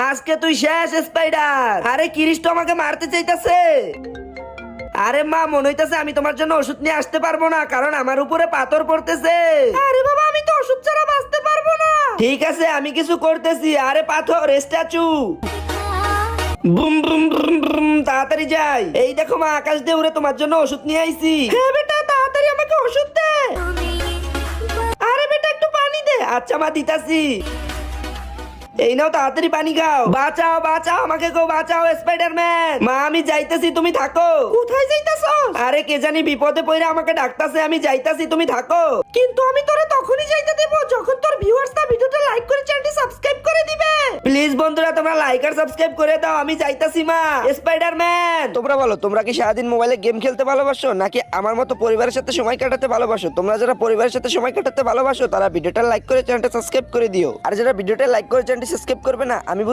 আজকে তুই শেষ স্পাইডার। আরে কিরিশ তো আমাকে মারতে চাইতাছে। আরে মা, মনে হইতাছে আমি তোমার জন্য ওষুধ নিয়ে আসতে পারবো না, কারণ আমার উপরে পাথর পড়তেছে। আরে বাবা, আমি তো ওষুধ ছাড়া বাঁচতে পারবো না। ঠিক আছে, আমি কিছু করতেছি। আরে পাথর, statue, boom boom boom boom, তাড়াতাড়ি যাই। এই দেখো মা, আকাশ দিয়ে উড়ে তোমার জন্য ওষুধ নিয়ে আইছি। হ্যাঁ বেটা, তাড়াতাড়ি আমাকে ওষুধ দে। আরে বেটা, একটু পানি দে। আচ্ছা মা, দিতাছি। এই নাও, তাড়াতাড়ি পানি খাও। বাঁচাও বাঁচাও, আমাকে কেউ বাঁচাও, স্পাইডারম্যান। মা, আমি যাইতেছি, তুমি থাকো। কোথায় যাইতাছো? আরে কে জানি বিপদে পড়ে আমাকে ডাকতাছে, আমি যাইতাছি, তুমি থাকো। কিন্তু আমি তোরে তখনই যাইতে দেব যখন তোর ভিউয়ার্সরা ভিডিওটা লাইক করে চ্যানেলটি সাবস্ক্রাইব করে দিবে। প্লিজ বন্ধুরা, তোমরা লাইক আর সাবস্ক্রাইব করে দাও, আমি যাইতাছি মা। স্পাইডারম্যান, তোমরা বলো, তোমরা কি সারাদিন মোবাইলে গেম খেলতে ভালোবাসো, নাকি আমার মতো পরিবারের সাথে সময় কাটাতে ভালোবাসো? তোমরা যারা পরিবারের সাথে সময় কাটাতে ভালোবাসো, তারা ভিডিওটা লাইক করে চ্যানেলটা সাবস্ক্রাইব করে দিও। আর যারা ভিডিওটা লাইক করে চ্যানেলটি সাবস্ক্রাইব করবে না, আমি